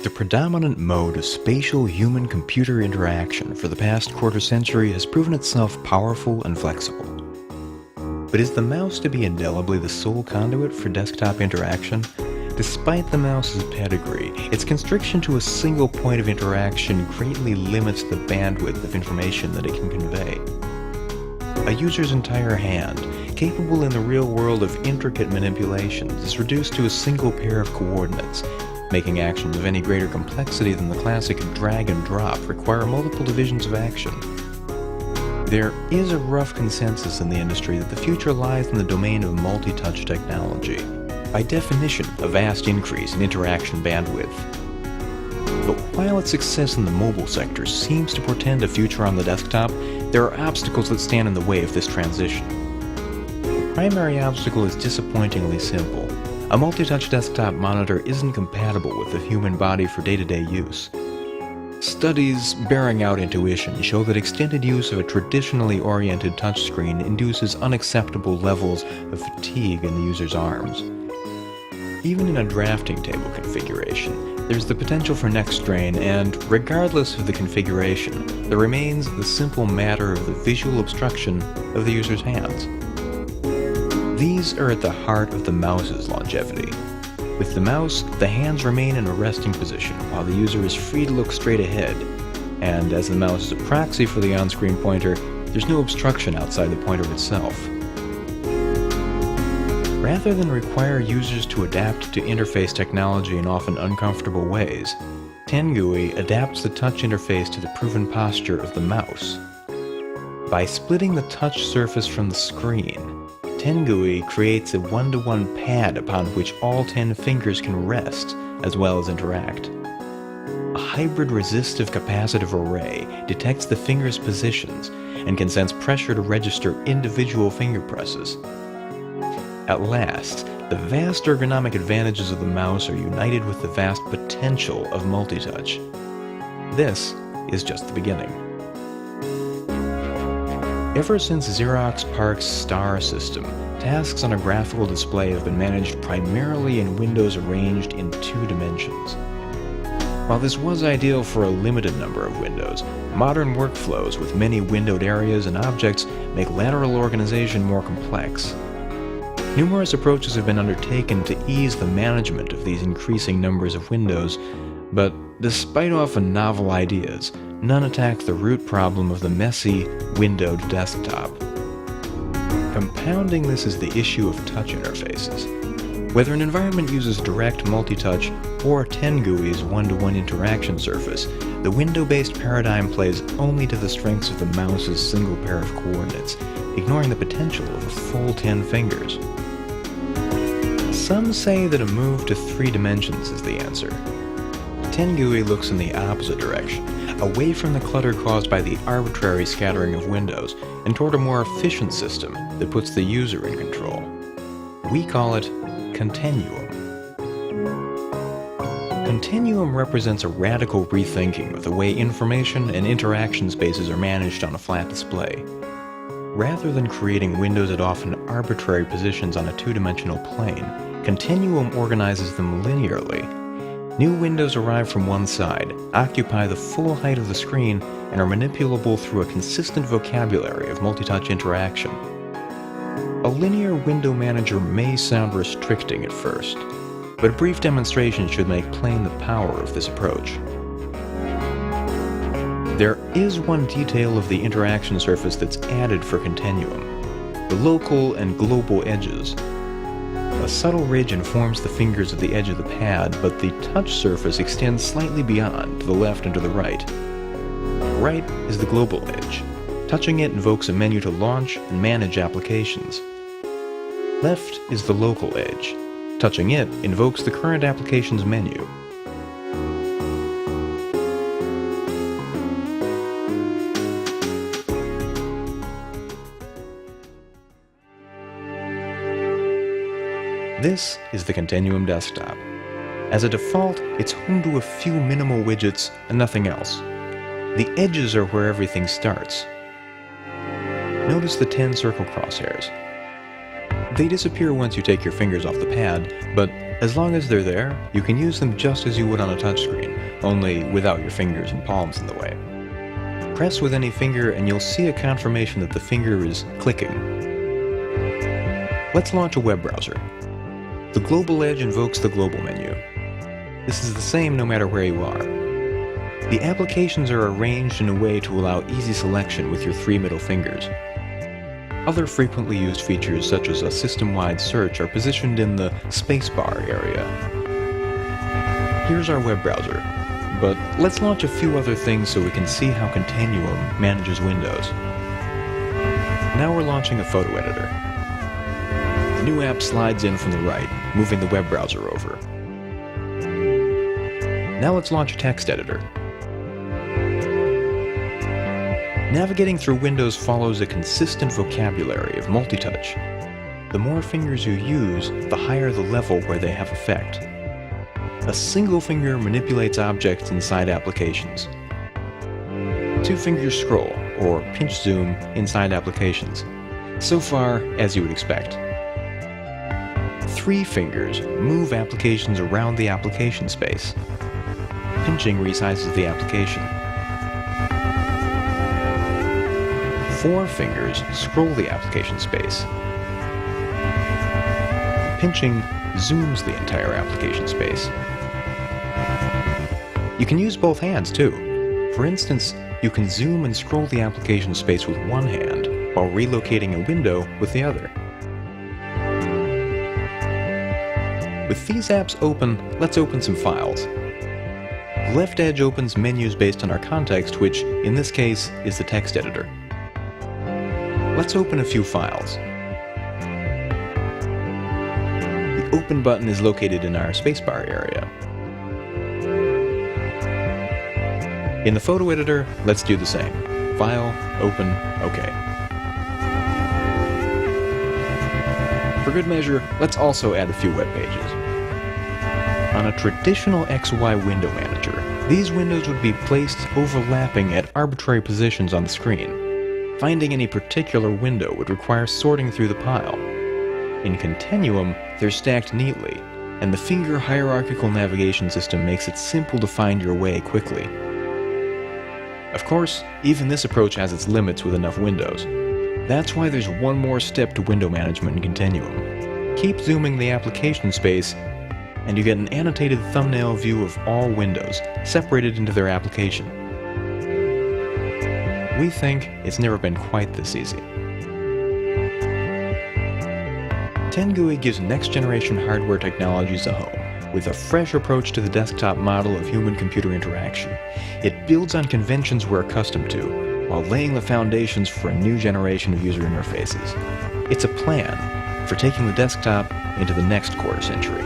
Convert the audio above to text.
The predominant mode of spatial human-computer interaction for the past quarter century has proven itself powerful and flexible. But is the mouse to be indelibly the sole conduit for desktop interaction? Despite the mouse's pedigree, its constriction to a single point of interaction greatly limits the bandwidth of information that it can convey. A user's entire hand, capable in the real world of intricate manipulations, is reduced to a single pair of coordinates. Making actions of any greater complexity than the classic drag and drop require multiple divisions of action. There is a rough consensus in the industry that the future lies in the domain of multi-touch technology. By definition, a vast increase in interaction bandwidth. But while its success in the mobile sector seems to portend a future on the desktop, there are obstacles that stand in the way of this transition. The primary obstacle is disappointingly simple. A multi-touch desktop monitor isn't compatible with the human body for day-to-day use. Studies bearing out intuition show that extended use of a traditionally oriented touchscreen induces unacceptable levels of fatigue in the user's arms. Even in a drafting table configuration, there's the potential for neck strain, and regardless of the configuration, there remains the simple matter of the visual obstruction of the user's hands. These are at the heart of the mouse's longevity. With the mouse, the hands remain in a resting position while the user is free to look straight ahead, and as the mouse is a proxy for the on-screen pointer, there's no obstruction outside the pointer itself. Rather than require users to adapt to interface technology in often uncomfortable ways, 10 GUI adapts the touch interface to the proven posture of the mouse. By splitting the touch surface from the screen, 10 GUI creates a one-to-one pad upon which all 10 fingers can rest, as well as interact. A hybrid resistive capacitive array detects the fingers' positions and can sense pressure to register individual finger presses. At last, the vast ergonomic advantages of the mouse are united with the vast potential of multi-touch. This is just the beginning. Ever since Xerox PARC's STAR system, tasks on a graphical display have been managed primarily in windows arranged in 2 dimensions. While this was ideal for a limited number of windows, modern workflows with many windowed areas and objects make lateral organization more complex. Numerous approaches have been undertaken to ease the management of these increasing numbers of windows, but despite often novel ideas, none attack the root problem of the messy, windowed desktop. Compounding this is the issue of touch interfaces. Whether an environment uses direct multi-touch or 10 GUI's one-to-one interaction surface, the window-based paradigm plays only to the strengths of the mouse's single pair of coordinates, ignoring the potential of a full 10 fingers. Some say that a move to 3 dimensions is the answer. 10 GUI looks in the opposite direction, away from the clutter caused by the arbitrary scattering of windows, and toward a more efficient system that puts the user in control. We call it Continuum. Continuum represents a radical rethinking of the way information and interaction spaces are managed on a flat display. Rather than creating windows at often arbitrary positions on a 2-dimensional plane, Continuum organizes them linearly. New windows arrive from one side, occupy the full height of the screen, and are manipulable through a consistent vocabulary of multi-touch interaction. A linear window manager may sound restricting at first, but a brief demonstration should make plain the power of this approach. There is one detail of the interaction surface that's added for Continuum: the local and global edges. A subtle ridge informs the fingers of the edge of the pad, but the touch surface extends slightly beyond, to the left and to the right. Right is the global edge. Touching it invokes a menu to launch and manage applications. Left is the local edge. Touching it invokes the current applications menu. This is the Continuum desktop. As a default, it's home to a few minimal widgets and nothing else. The edges are where everything starts. Notice the 10 circle crosshairs. They disappear once you take your fingers off the pad, but as long as they're there, you can use them just as you would on a touchscreen, only without your fingers and palms in the way. Press with any finger and you'll see a confirmation that the finger is clicking. Let's launch a web browser. The Global Edge invokes the Global menu. This is the same no matter where you are. The applications are arranged in a way to allow easy selection with your 3 middle fingers. Other frequently used features such as a system-wide search are positioned in the spacebar area. Here's our web browser, but let's launch a few other things so we can see how Continuum manages windows. Now we're launching a photo editor. The new app slides in from the right, moving the web browser over. Now let's launch a text editor. Navigating through windows follows a consistent vocabulary of multi-touch. The more fingers you use, the higher the level where they have effect. A single finger manipulates objects inside applications. 2 fingers scroll, or pinch zoom, inside applications. So far, as you would expect. 3 fingers move applications around the application space. Pinching resizes the application. 4 fingers scroll the application space. Pinching zooms the entire application space. You can use both hands too. For instance, you can zoom and scroll the application space with one hand while relocating a window with the other. With these apps open, let's open some files. Left edge opens menus based on our context, which, in this case, is the text editor. Let's open a few files. The Open button is located in our spacebar area. In the photo editor, let's do the same. File, Open, OK. For good measure, let's also add a few web pages. On a traditional XY window manager, these windows would be placed overlapping at arbitrary positions on the screen. Finding any particular window would require sorting through the pile. In Continuum, they're stacked neatly, and the finger hierarchical navigation system makes it simple to find your way quickly. Of course, even this approach has its limits with enough windows. That's why there's one more step to window management in Continuum. Keep zooming the application space, and you get an annotated thumbnail view of all windows, separated into their application. We think it's never been quite this easy. 10 GUI gives next-generation hardware technologies a home, with a fresh approach to the desktop model of human-computer interaction. It builds on conventions we're accustomed to, while laying the foundations for a new generation of user interfaces. It's a plan for taking the desktop into the next quarter century.